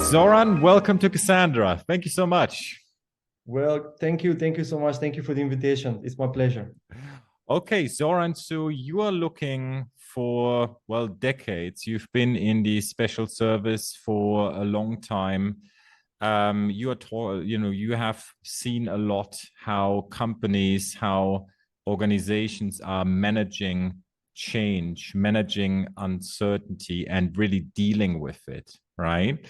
Zoran, welcome to Cassandra. Thank you so much. Well, thank you. Thank you so much. Thank you for the invitation. It's my pleasure. Okay, Zoran, so you are looking for, well, decades. You've been in the special service for a long time. You have seen a lot how companies, how organizations are managing change, managing uncertainty, and really dealing with it, right? Yeah.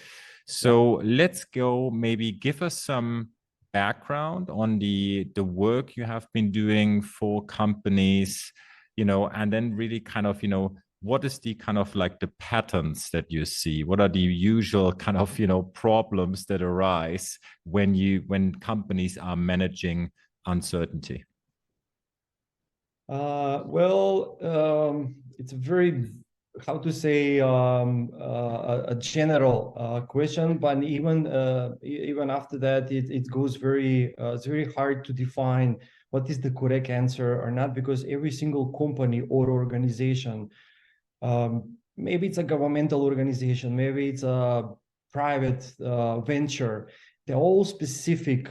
So let's go, maybe give us some background on the work you have been doing for companies, and then really kind of, what is the kind of like the patterns that you see? What are the usual kind of, problems that arise when companies are managing uncertainty? It's a very, how to say, a general question, but even after that, it goes it's very hard to define what is the correct answer or not, because every single company or organization, maybe it's a governmental organization, maybe it's a private venture, they're all specific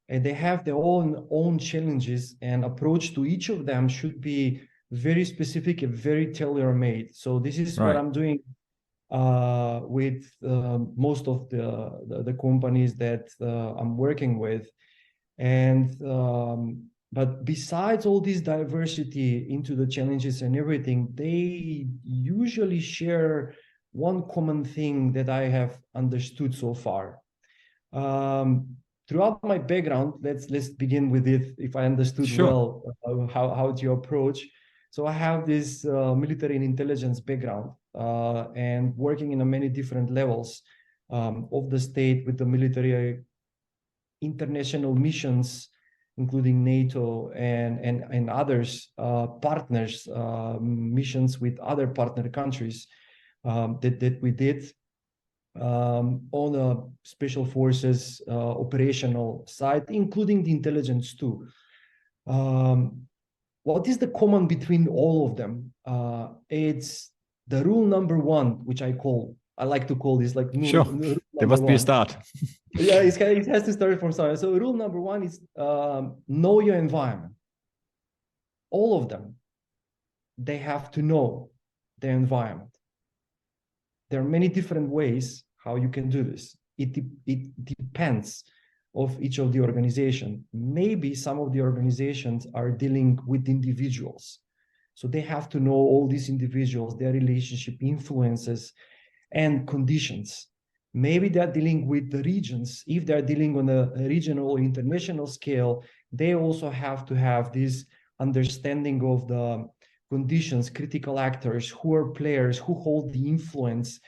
and they have their own challenges, and approach to each of them should be very specific and very tailor-made. So this is what Right. I'm doing with most of the companies that I'm working with. And but besides all this diversity into the challenges and everything, they usually share one common thing that I have understood so far. Throughout my background, let's begin with it. If I understood Sure. well how to approach. So I have this military and intelligence background, and working in a many different levels of the state with the military, international missions, including NATO and others, partners, missions with other partner countries, that we did on a special forces operational side, including the intelligence too. What is the common between all of them? It's the rule number one, which I like to call this like Sure. rule There number must be a one. start. Yeah, it has to start from somewhere. So rule number one is know your environment. All of them, they have to know their environment. There are many different ways how you can do this. It depends of each of the organization. Maybe some of the organizations are dealing with individuals. So they have to know all these individuals, their relationship influences and conditions. Maybe they're dealing with the regions. If they're dealing on a regional or international scale, they also have to have this understanding of the conditions, critical actors, who are players, who hold the influence,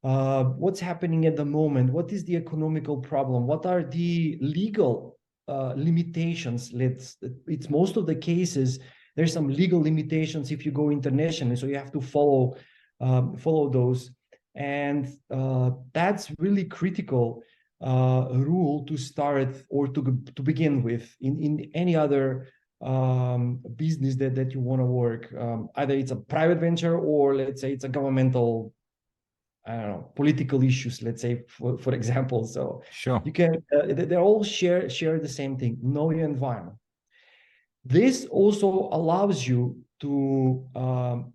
what's happening at the moment, what is the economical problem, what are the legal limitations. It's most of the cases, there's some legal limitations if you go internationally, so you have to follow those. And that's really critical rule to start or to begin with in any other business that you want to work. Either it's a private venture or let's say it's a governmental, I don't know, political issues, let's say, for example. So Sure. you can, they all share the same thing, know your environment. This also allows you to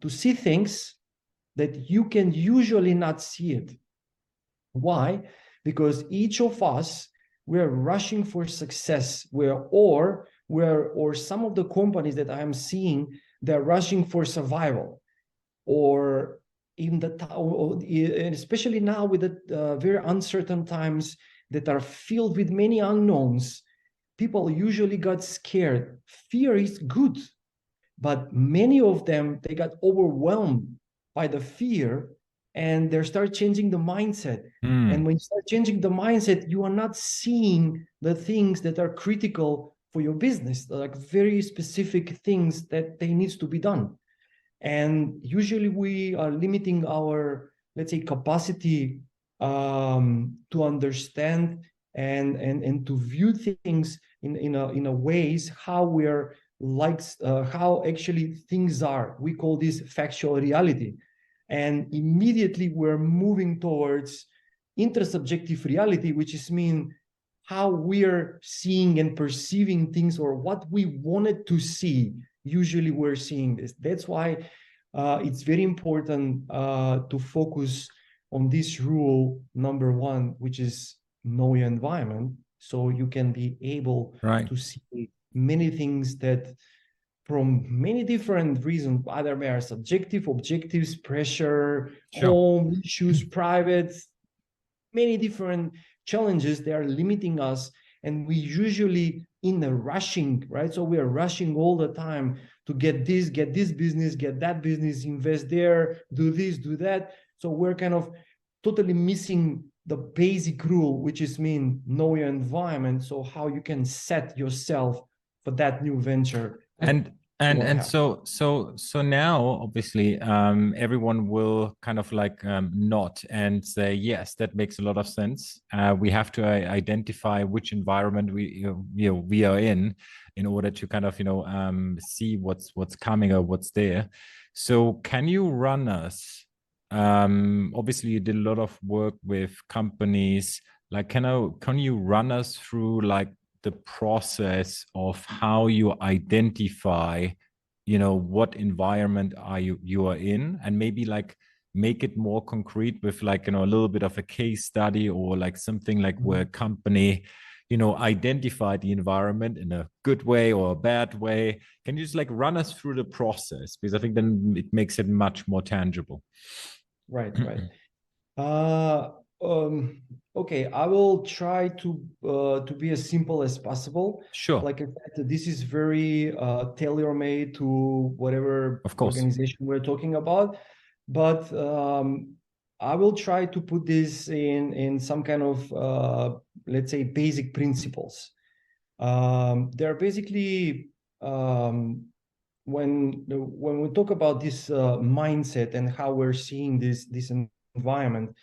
see things that you can usually not see it. Why? Because each of us, we're rushing for success, or some of the companies that I'm seeing, they're rushing for survival, or and especially now with the very uncertain times that are filled with many unknowns, people usually got scared. Fear is good, but many of them, they got overwhelmed by the fear and they start changing the mindset. And when you start changing the mindset, you are not seeing the things that are critical for your business, like very specific things that they needs to be done. And usually we are limiting our, let's say, capacity to understand and to view things in a ways how we're like how actually things are. We call this factual reality, and immediately we're moving towards intersubjective reality, which is mean how we're seeing and perceiving things, or what we wanted to see. Usually we're seeing this. That's why it's very important to focus on this rule number one, which is know your environment, so you can be able to see many things that from many different reasons, either they are subjective, objectives, pressure, home issues, private, many different challenges, they are limiting us. And we usually in a rushing, right? So we are rushing all the time to get this business, get that business, invest there, do this, do that. So we're kind of totally missing the basic rule, which is mean know your environment. So how you can set yourself for that new venture. So now obviously everyone will kind of like nod and say yes, that makes a lot of sense. We have to identify which environment we are in order to kind of see what's coming or what's there. So can you run us? Obviously you did a lot of work with companies. Like can you run us through like the process of how you identify, what environment you are in, and maybe like make it more concrete with like, a little bit of a case study, or like something like where a company, identified the environment in a good way or a bad way. Can you just like run us through the process? Because I think then it makes it much more tangible. Right. Okay, I will try to be as simple as possible. Sure. Like I said, this is very tailor-made to whatever organization we're talking about. But I will try to put this in some kind of let's say basic principles. They're basically when we talk about this mindset and how we're seeing this environment,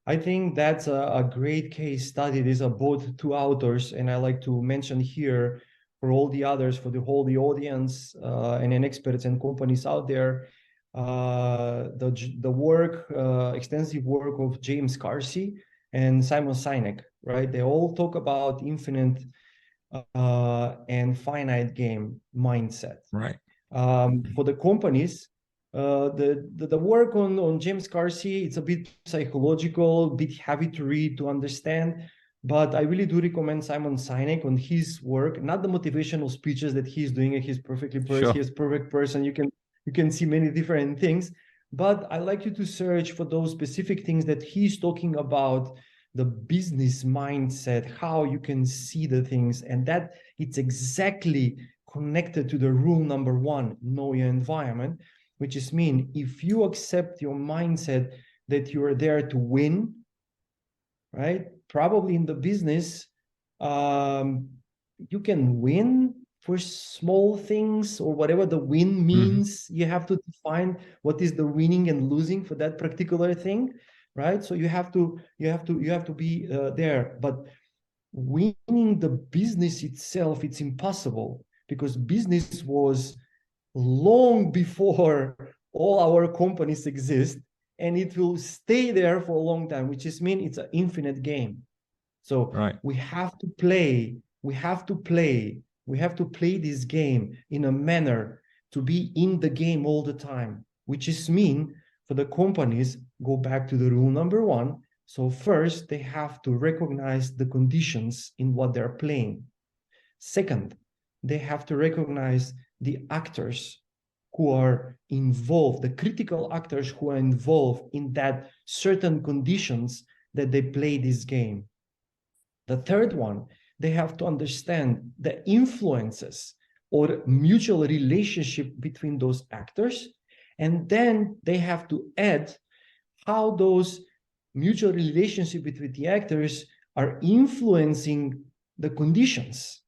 I think that's a great case study. These are both two authors, and I like to mention here for all the others, for the whole audience and experts and companies out there, the work, extensive work of James Carse and Simon Sinek, right? They all talk about infinite and finite game mindset. Right. For the companies, the work on James Carse, it's a bit psychological, a bit heavy to read, to understand, but I really do recommend Simon Sinek on his work, not the motivational speeches that he's doing. He's perfectly he's a perfect person. You can see many different things, but I like you to search for those specific things that he's talking about, the business mindset, how you can see the things, and that it's exactly connected to the rule number one, know your environment, which is mean if you accept your mindset that you are there to win, right? Probably in the business, you can win for small things or whatever the win means. You have to define what is the winning and losing for that particular thing, right? So you have to be there. But winning the business itself, it's impossible, because business was long before all our companies exist, and it will stay there for a long time, which is mean it's an infinite game. So we have to play this game in a manner to be in the game all the time, which is mean for the companies, go back to the rule number one. So first, they have to recognize the conditions in what they're playing. Second, they have to recognize the actors who are involved, the critical actors who are involved in that certain conditions that they play this game. The third one, they have to understand the influences or mutual relationship between those actors. And then they have to add how those mutual relationship between the actors are influencing the conditions.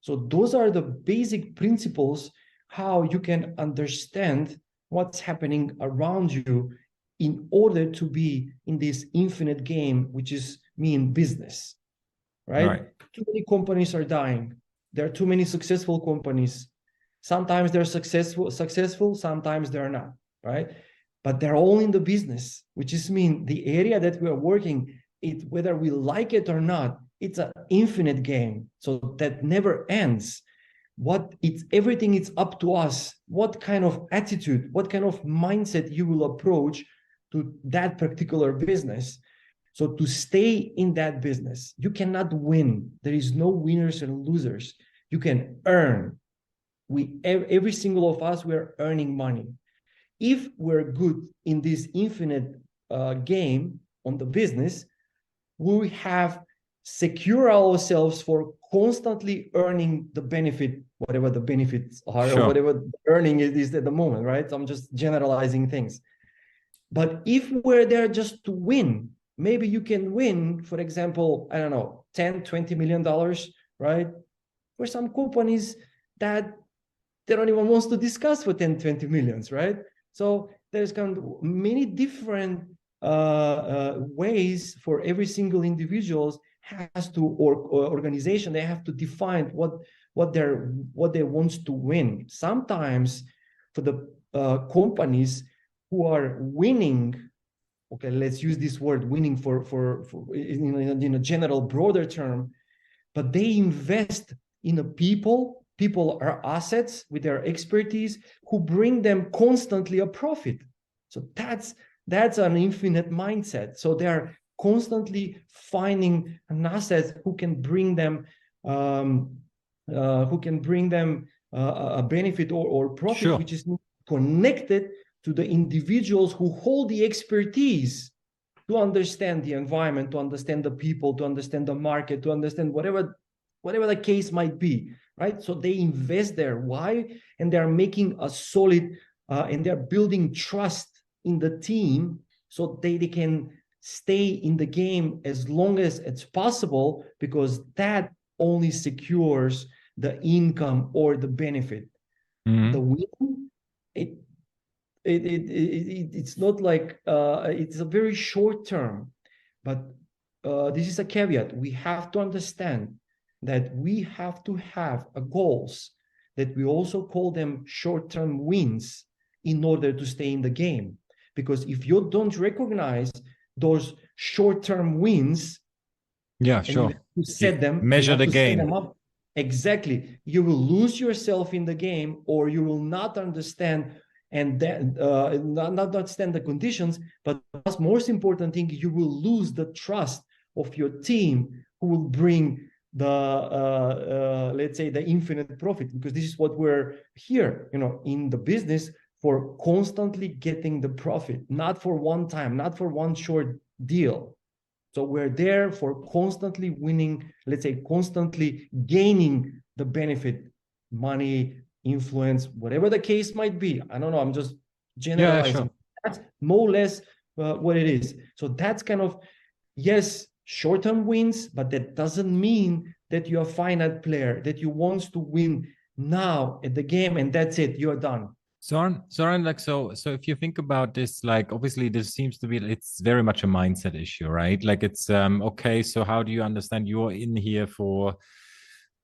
So those are the basic principles how you can understand what's happening around you in order to be in this infinite game, which is mean business, right? Too many companies are dying. There are too many successful companies. Sometimes they're successful, sometimes they're not, right? But they're all in the business, which is mean the area that we are working, whether we like it or not, it's an infinite game, so that never ends. Everything is up to us. What kind of attitude, what kind of mindset you will approach to that particular business. So to stay in that business, you cannot win. There is no winners and losers. You can earn. Every single of us, we're earning money. If we're good in this infinite game on the business, we have secure ourselves for constantly earning the benefit, whatever the benefits are, Sure. or whatever the earning is at the moment, right? I'm just generalizing things. But if we're there just to win, maybe you can win, for example, I don't know, 10, $20 million, right? For some companies that they don't even want to discuss for 10, 20 millions, right? So there's kind of many different ways for every single individual has to, or organization, they have to define what they want to win. Sometimes for the companies who are winning, okay, let's use this word winning for in a general broader term, but they invest in the people. People are assets with their expertise who bring them constantly a profit. So that's an infinite mindset. So they are constantly finding an asset who can bring them a benefit or profit, Sure. which is connected to the individuals who hold the expertise to understand the environment, to understand the people, to understand the market, to understand whatever the case might be, right? So they invest there. Why? And they're making a solid, and they're building trust in the team so they can stay in the game as long as it's possible, because that only secures the income or the benefit. Mhm. The win, it's not like it's a very short term, but this is a caveat. We have to understand that we have to have a goals that we also call them short-term wins in order to stay in the game. Because if you don't recognize those short-term wins, Yeah, and you sure. have to set them, you Measure have the to set gain. them up. Exactly. You will lose yourself in the game, or you will not understand and then not understand the conditions. But what's most important thing, you will lose the trust of your team, who will bring the let's say the infinite profit, because this is what we're here, in the business for, constantly getting the profit, not for one time, not for one short deal. So we're there for constantly winning, let's say constantly gaining the benefit, money, influence, whatever the case might be. I don't know, I'm just generalizing. Sure. That's more or less what it is. So that's kind of, yes, short-term wins, but that doesn't mean that you're a finite player, that you want to win now at the game and that's it, you're done. Zoran, like, so if you think about this, like, obviously this seems to be, it's very much a mindset issue, right? Like, it's okay, so how do you understand you're in here for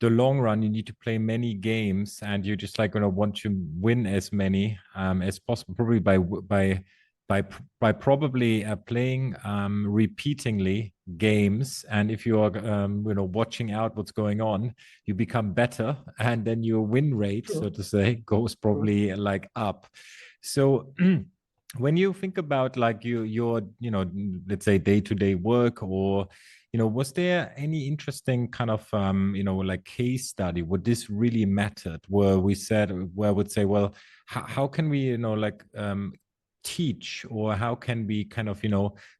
the long run? You need to play many games and you just like want to win as many as possible, probably by probably playing repeatingly games. And if you're watching out what's going on, you become better, and then your win rate, so to say, goes probably like up. So when you think about like your let's say day-to-day work, or was there any interesting kind of like case study where this really mattered, where I would say, well, how can we teach, or how can we kind of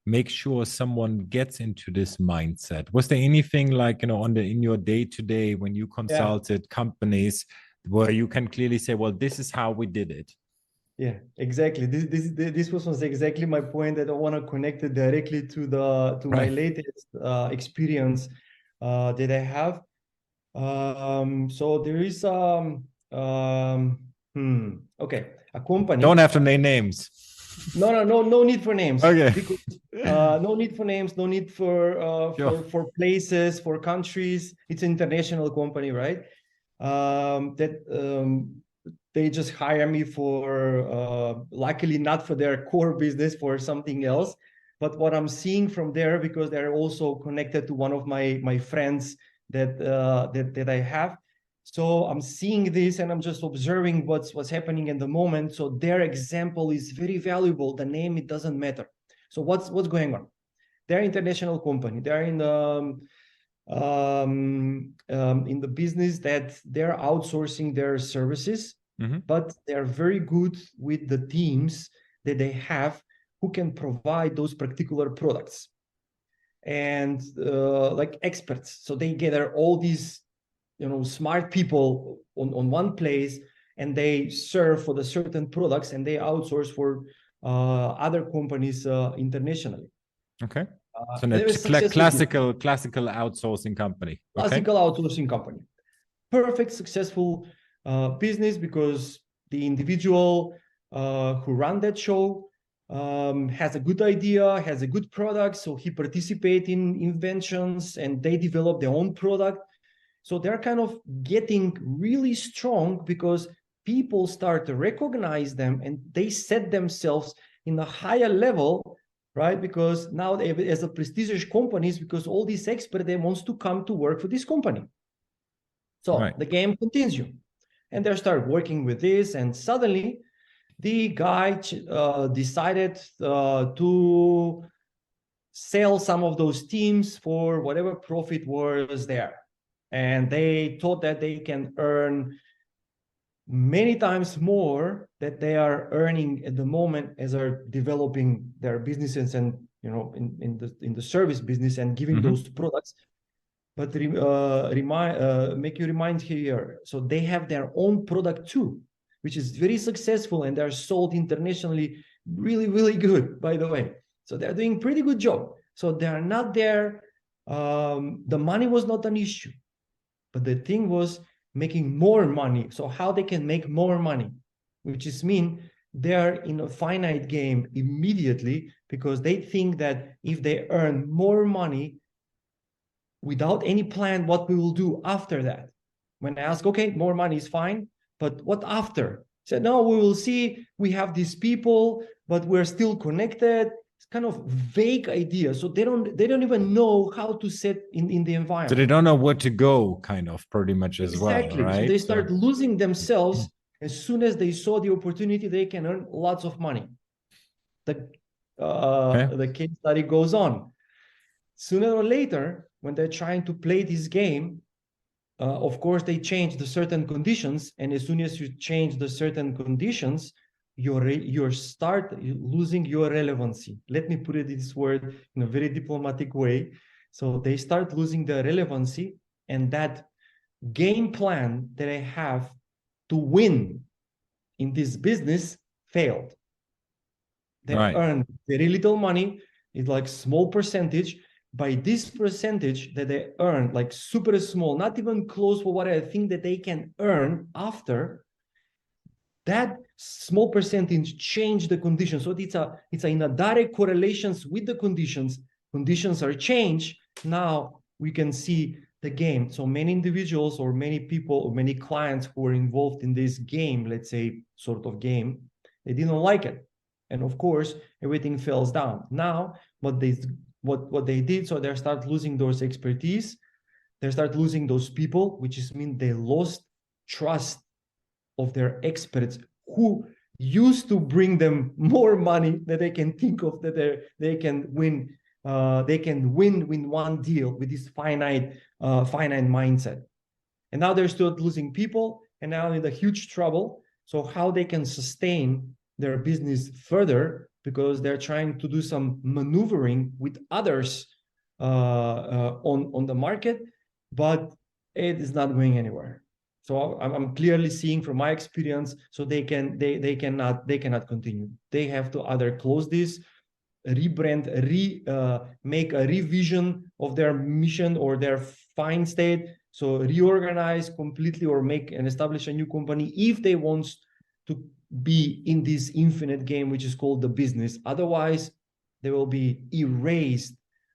make sure someone gets into this mindset? Was there anything like in your day-to-day when you consulted companies where you can clearly say, well, this is how we did it? Yeah, exactly. This was exactly my point, that I want to connect it directly to my latest experience that I have. So there is okay, a company. Don't have to name names. No need for names. Okay. Because no need for names, no need for for places, for countries. It's an international company, right? They just hire me for luckily not for their core business, for something else. But what I'm seeing from there, because they're also connected to one of my friends that I have. So I'm seeing this and I'm just observing what's happening in the moment. So their example is very valuable. The name, it doesn't matter. So what's going on? They're an international company. They're in the business that they're outsourcing their services, but they're very good with the teams that they have who can provide those particular products and like experts. So they gather all these, smart people on one place, and they serve for the certain products, and they outsource for other companies internationally. Okay. So a classical outsourcing company. Classical outsourcing company. Perfect, successful business, because the individual who ran that show has a good idea, has a good product. So he participates in inventions and they develop their own product. So they're kind of getting really strong because people start to recognize them and they set themselves in a higher level, right? Because now they, as a prestigious companies, because all these experts, they wants to come to work for this company. So the game continues, and they start working with this, and suddenly the guy decided to sell some of those teams for whatever profit was there. And they thought that they can earn many times more that they are earning at the moment as they're developing their businesses and, in the service business and giving those products. But make you remind here, so they have their own product too, which is very successful, and they're sold internationally really, really good, by the way. So they're doing pretty good job. So they're not there. The money was not an issue, but the thing was making more money. So how they can make more money, which is mean they're in a finite game immediately, because they think that if they earn more money without any plan, what we will do after that. When I ask, okay, more money is fine, but what after? Said, no, we will see. We have these people, but we're still connected. It's kind of vague idea. So they don't even know how to set in the environment. So they don't know where to go, kind of, pretty much as well, right? So they start losing themselves. As soon as they saw the opportunity, they can earn lots of money. The case study goes on. Sooner or later, when they're trying to play this game, of course, they change the certain conditions. And as soon as you change the certain conditions, you start losing your relevancy. Let me put it this word in a very diplomatic way. So they start losing the relevancy, and that game plan that I have to win in this business failed. They earn very little money. It's like small percentage. By this percentage that they earn, like super small, not even close for what I think that they can earn after, that small percentage change the conditions. So it's in a direct correlations with the conditions. Conditions are changed. Now we can see the game. So many individuals or many people or many clients who were involved in this game, let's say sort of game, they didn't like it. And of course, everything falls down. Now, what they did, so they start losing those expertise, they start losing those people, which is mean they lost trust of their experts who used to bring them more money that they can think of, that they can win with one deal with this finite mindset. And now they're still losing people, and now in a huge trouble. So how they can sustain their business further, because they're trying to do some maneuvering with others on the market, but it is not going anywhere. So I'm clearly seeing from my experience, so they cannot continue. They have to either close this, rebrand, make a revision of their mission or their fine state, so reorganize completely or make and establish a new company if they want to be in this infinite game, which is called the business. Otherwise, they will be erased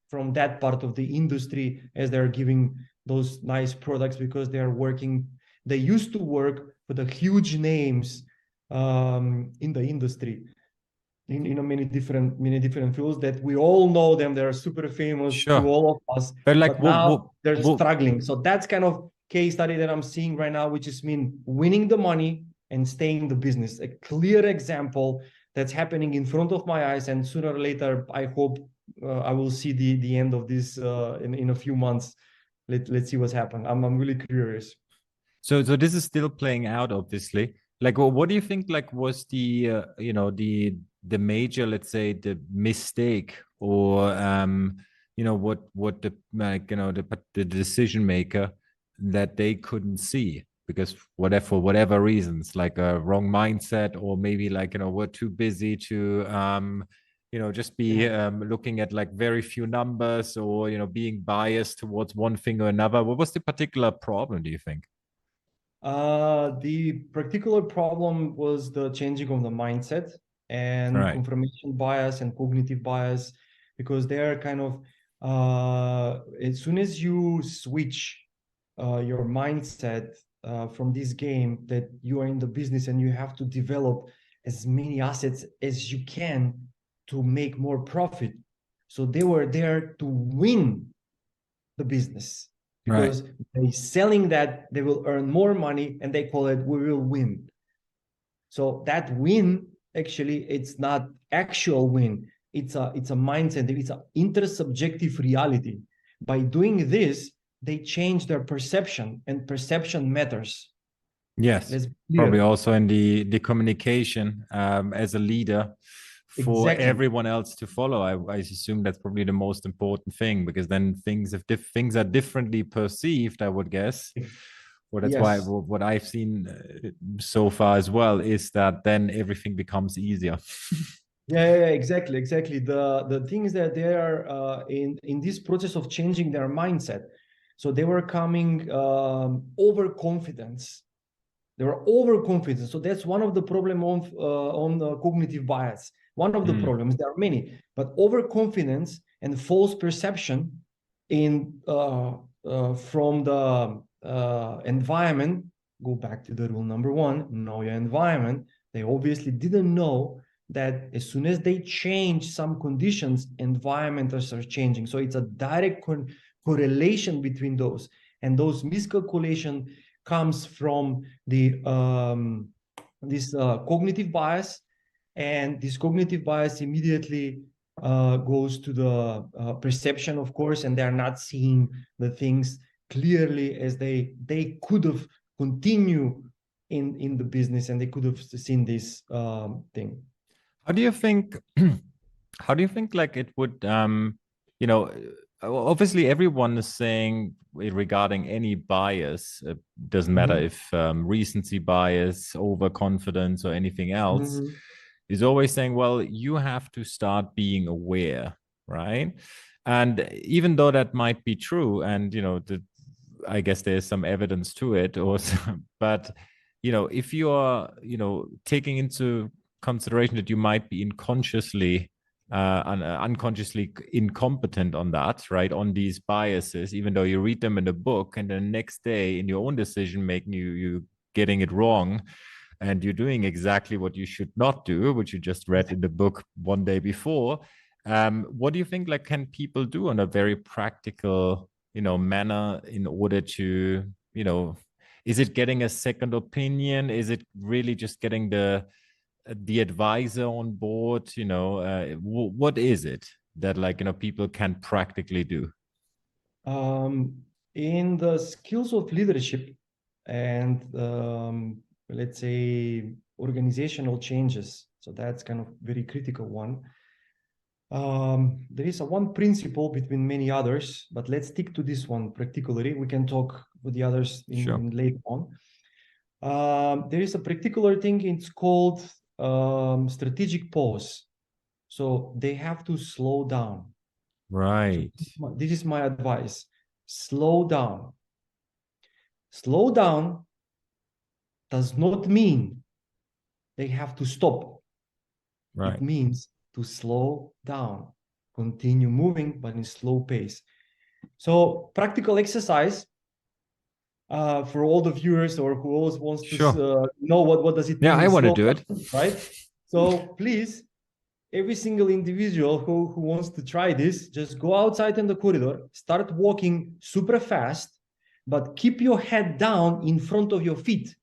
from that part of the industry, as they're giving those nice products, because they used to work for the huge names in the industry. in many different fields that we all know them. They're super famous to Sure. all of us, But like, but now they're struggling. So that's kind of case study that I'm seeing right now, which is mean winning the money and staying in the business. A clear example that's happening in front of my eyes, and sooner or later, I hope I will see the end of this in a few months. Let's see what's happened. I'm really curious. So this is still playing out, obviously. Like, well, what do you think? Like, was the the major, let's say, the mistake, or what the like the decision maker that they couldn't see because whatever for whatever reasons, like a wrong mindset, or maybe like we're too busy to just be looking at like very few numbers, or being biased towards one thing or another. What was the particular problem, do you think? The particular problem was the changing of the mindset and Right. confirmation bias and cognitive bias, because they're kind of as soon as you switch your mindset from this game that you are in the business and you have to develop as many assets as you can to make more profit. So they were there to win the business, Right. because by selling that they will earn more money, and they call it we will win. So that win, actually, it's not actual win. It's a mindset. It's an intersubjective reality. By doing this, they change their perception, and perception matters. Yes. Let's be Probably clear. also in the communication as a leader for Exactly. everyone else to follow. I assume that's probably the most important thing, because then things are differently perceived, I would guess. Well, that's why Yes. what I've seen so far as well is that then everything becomes easier. Yeah, exactly. The thing is that they are in this process of changing their mindset. So they were coming overconfidence. They were overconfident. So that's one of the problem on cognitive bias. One of the Mm. problems. There are many, but overconfidence and false perception in from the environment. Go back to the rule number one: know your environment. They obviously didn't know that as soon as they change some conditions, environments are changing. So it's a direct correlation between those, and those miscalculation comes from the this cognitive bias, and this cognitive bias immediately goes to the perception, of course, and they're not seeing the things clearly as they could have continued in the business, and they could have seen this thing. How do you think? How do you think like it would? You know, obviously everyone is saying regarding any bias. It doesn't matter Mhm. if recency bias, overconfidence, or anything else. Mhm. Is always saying, well, you have to start being aware, right? And even though that might be true, and I guess there's some evidence to it, also, but if you are, taking into consideration that you might be unconsciously incompetent on that, right? On these biases, even though you read them in a book, and the next day in your own decision making, you getting it wrong, and you're doing exactly what you should not do, which you just read in the book one day before. What do you think? Like, can people do on a very practical, manner in order to, is it getting a second opinion? Is it really just getting the advisor on board? What is it that like people can practically do? In the skills of leadership and let's say organizational changes, so that's kind of very critical one. There is a one principle between many others, but let's stick to this one particularly. We can talk with the others Sure. in later on. There is a particular thing, it's called strategic pause. So they have to slow down. So Right. this is my advice. Slow down. Slow down does not mean they have to stop. It Right. means to slow down, continue moving, but in slow pace. So practical exercise for all the viewers or who always wants to Sure. know what does it Yeah, mean I in want to slow do it. down, right? So please every single individual who wants to try this, just go outside in the corridor, start walking super fast, but keep your head down in front of your feet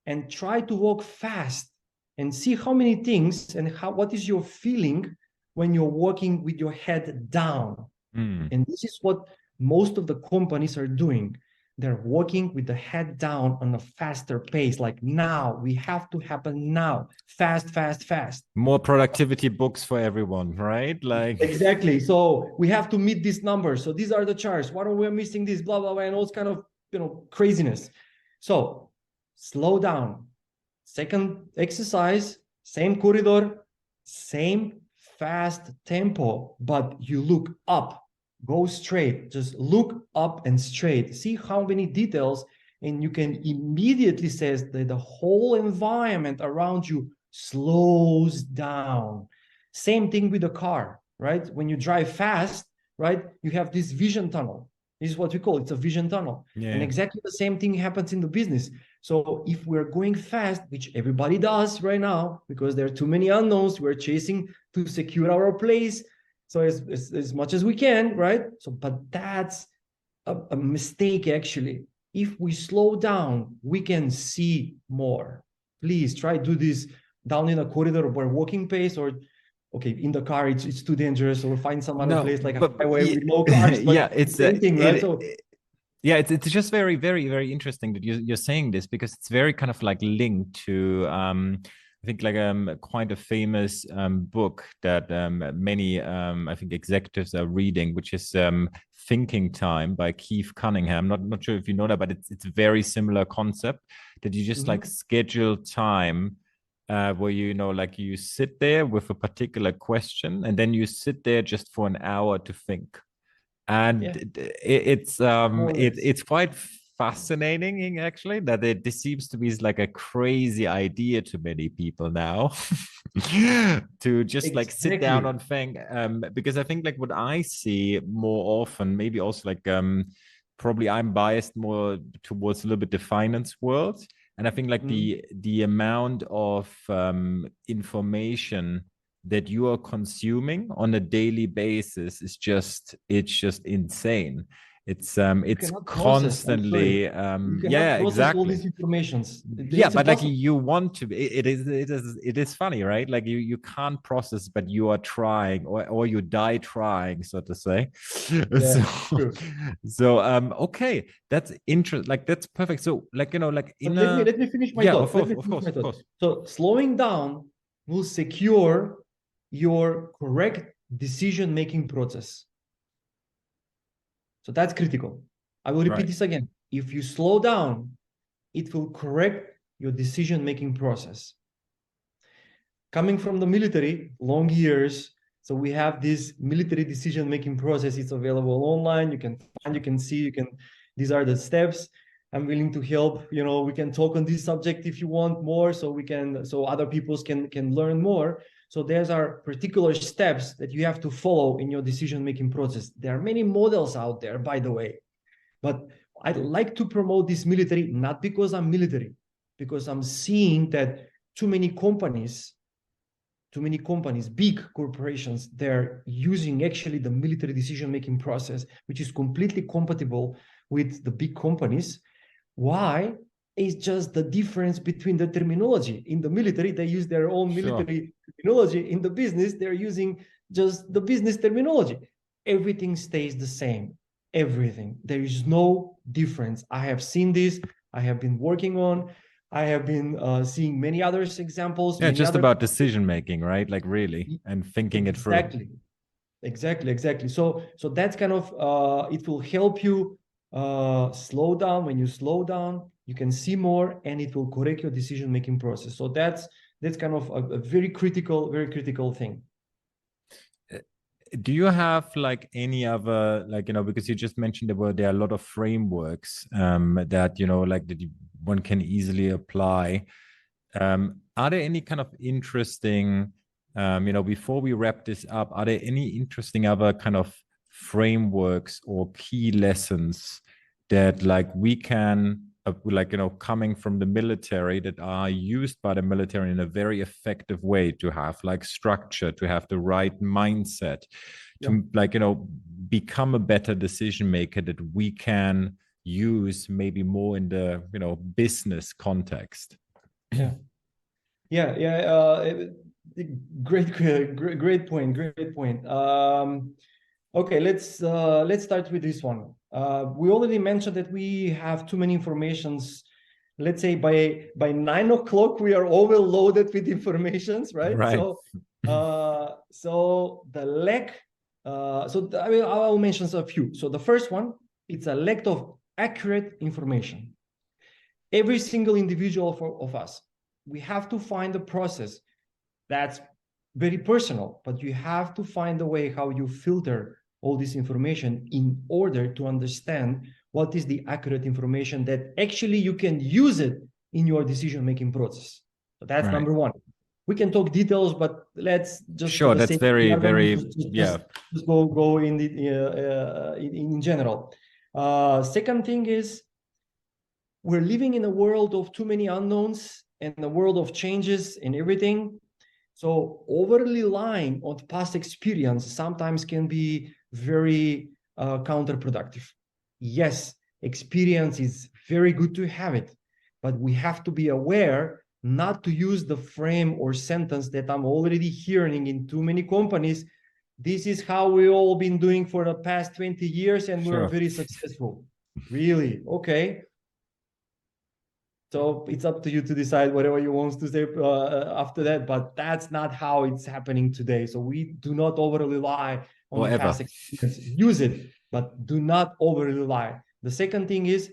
and try to walk fast and see how many things and what is your feeling when you're walking with your head down. And this is what most of the companies are doing. They're walking with the head down on a faster pace, like now, we have to happen now, fast, fast, fast. More productivity books for everyone, right? Like exactly. So we have to meet these numbers. So these are the charts. Why are we missing this? Blah, blah, blah, and all this kind of craziness. So slow down. Second exercise, same corridor, same fast tempo, but you look up. Go straight, just look up and straight. See how many details, and you can immediately say that the whole environment around you slows down. Same thing with the car, right? When you drive fast, right, you have this vision tunnel. This is what we call it. It's a vision tunnel. Yeah. And exactly the same thing happens in the business. So if we're going fast, which everybody does right now, because there are too many unknowns, we're chasing to secure our place. So as much as we can, right? So, but that's a mistake, actually. If we slow down, we can see more. Please try do this down in a corridor or walking pace, or okay, in the car, it's too dangerous, or find some other place like a highway with no cars. But yeah, it's same thing, right? Yeah, it's just very, very, very interesting that you're saying this, because it's very kind of like linked to I think like quite a famous book that many I think executives are reading, which is Thinking Time by Keith Cunningham. Not sure if you know that, but it's a very similar concept that you just like schedule time where like you sit there with a particular question, and then you sit there just for an hour to think. And it's quite fascinating, actually, that this seems to be like a crazy idea to many people now to just like sit down on thing, because I think like what I see more often, maybe also like probably I'm biased more towards a little bit the finance world, and I think like the amount of information that you are consuming on a daily basis is just insane. It's constantly exactly all these informations. But like you want to it is funny, right? Like you can't process, but you are trying, or you die trying, so to say. So okay, that's interesting. Like that's perfect. So like like let me finish my thought. Of course. So slowing down will secure your correct decision-making process. So that's critical. I will repeat this again. If you slow down, it will correct your decision-making process. Coming from the military, long years, so we have this military decision-making process. It's available online. You can find, you can see, these are the steps. I'm willing to help. We can talk on this subject if you want more, so other people can learn more. So there's our particular steps that you have to follow in your decision-making process. There are many models out there, by the way, but I'd like to promote this military, not because I'm military, because I'm seeing that too many companies, big corporations, they're using actually the military decision-making process, which is completely compatible with the big companies. Why? It's just the difference between the terminology. In the military, they use their own military terminology. In the business, they're using just the business terminology. Everything stays the same. Everything. There is no difference. I have seen this. I have been working on. I have been seeing many other examples. Yeah, just about decision making, right? Like really, and thinking it through. Exactly. So that's kind of it will help you slow down. When you slow down, you can see more, and it will correct your decision-making process. So that's kind of a very critical thing. Do you have like any other, like, because you just mentioned there are a lot of frameworks that, like that one can easily apply. Are there any kind of interesting, before we wrap this up, are there any interesting other kind of frameworks or key lessons that like we can like, coming from the military, that are used by the military in a very effective way to have like structure, to have the right mindset, to like, become a better decision maker, that we can use maybe more in the, business context. Yeah. Great point. Okay, let's start with this one. We already mentioned that we have too many informations. Let's say by 9 o'clock we are overloaded with informations, right? Right. So the lack. I'll mention a few. So the first one, it's a lack of accurate information. Every single individual of us, we have to find a process that's very personal, but you have to find a way how you filter all this information in order to understand what is the accurate information that actually you can use it in your decision-making process. So that's number one. We can talk details, but let's just that's very just go in the in general. Second thing is, we're living in a world of too many unknowns and a world of changes and everything. So overly relying on past experience sometimes can be very counterproductive. Yes, experience is very good to have it, but we have to be aware not to use the frame or sentence that I'm already hearing in too many companies. This is how we all been doing for the past 20 years and we're very successful. Really? Okay. So it's up to you to decide whatever you want to say after that, but that's not how it's happening today. So we do not overly rely on the past experience. Use it, but do not overly rely. The second thing is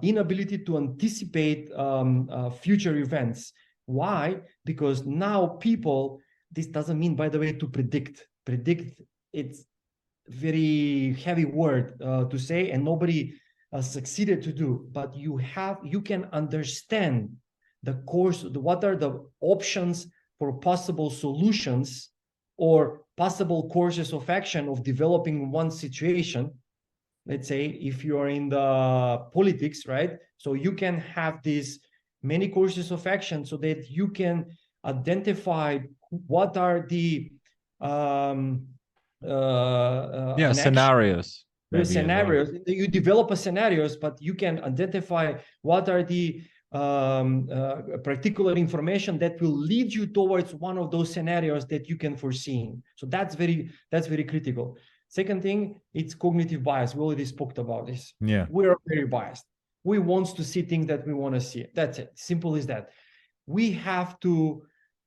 inability to anticipate future events. Why? Because now people, this doesn't mean, by the way, to predict. Predict, it's very heavy word to say, and nobody succeeded to do, but you can understand the course, what are the options for possible solutions or possible courses of action of developing one situation. Let's say if you are in the politics, right? So you can have these many courses of action so that you can identify what are the scenarios. Scenarios. You develop a scenarios, but you can identify what are the particular information that will lead you towards one of those scenarios that you can foresee. So that's very critical. Second thing, it's cognitive bias. We already spoke about this. Yeah, we're very biased. We want to see things that we want to see. That's it. Simple as that. We have to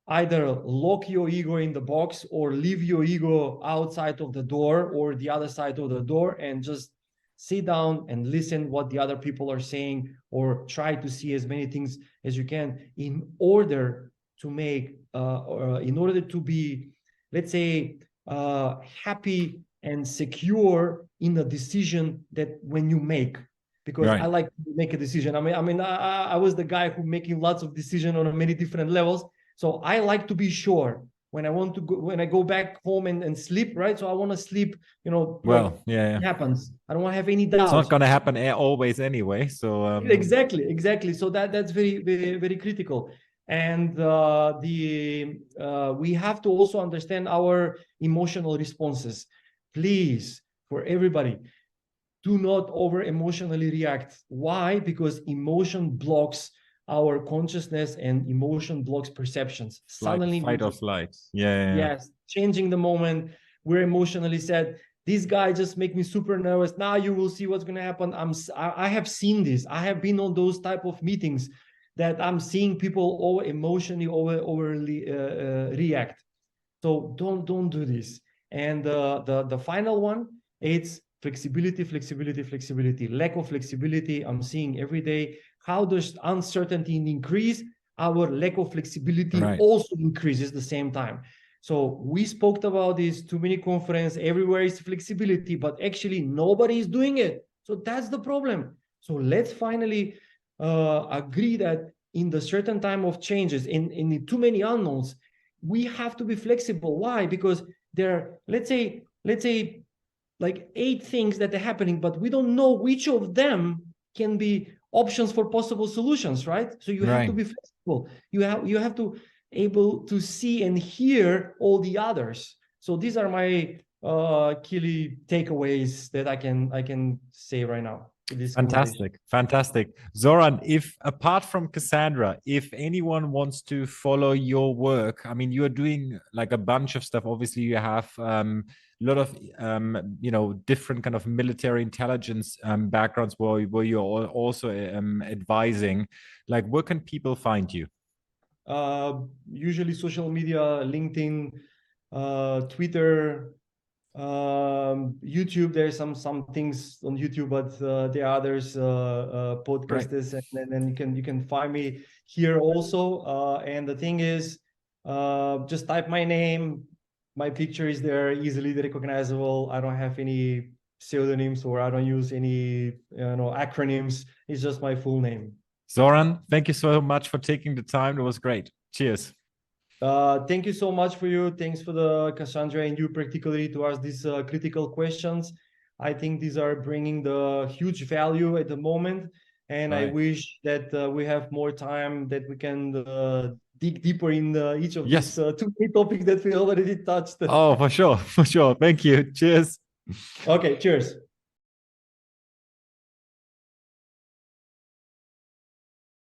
either lock your ego in the box or leave your ego outside of the door or the other side of the door and just sit down and listen what the other people are saying, or try to see as many things as you can in order to make in order to be, let's say, happy and secure in a decision that when you make. Because I like to make a decision. I was the guy who making lots of decisions on many different levels. So I like to be sure when I go back home and sleep, right? So I want to sleep, it happens. I don't want to have any doubts. It's not going to happen always anyway. So exactly. So that's very, very, very critical. And we have to also understand our emotional responses. Please, for everybody, do not over emotionally react. Why? Because emotion blocks our consciousness and emotion blocks perceptions. Suddenly, fight or flight. Yes, changing the moment. We're emotionally sad. This guy just make me super nervous. Now you will see what's going to happen. I have seen this. I have been on those type of meetings that I'm seeing people overly react. So don't do this. And the final one, it's flexibility. Lack of flexibility, I'm seeing every day. How does uncertainty increase? Our lack of flexibility also increases at the same time. So we spoke about this, too many conferences, everywhere is flexibility, but actually nobody is doing it. So that's the problem. So let's finally agree that in the certain time of changes, in too many unknowns, we have to be flexible. Why? Because there are, let's say like 8 things that are happening, but we don't know which of them can be options for possible solutions, right? So you have to be flexible. You have to able to see and hear all the others. So these are my key takeaways that I can say right now. Fantastic. Zoran, if apart from Cassandra, if anyone wants to follow your work, I mean, you're doing like a bunch of stuff. Obviously, you have a lot of different kind of military intelligence backgrounds where you're also advising. Like, where can people find you? Usually social media, LinkedIn, Twitter, YouTube. There's some things on YouTube, but there are others podcasters, and then you can find me here also. And the thing is, just type my name, my picture is there, easily recognizable. I don't have any pseudonyms, or I don't use any acronyms. It's just my full name. Zoran, thank you so much for taking the time. It was great. Cheers. Thank you so much for you. Thanks for the Cassandra and you particularly to ask these critical questions. I think these are bringing the huge value at the moment. And I wish that we have more time, that we can dig deeper in each of these two key topics that we already touched. Oh, for sure. Thank you. Cheers. Okay, cheers.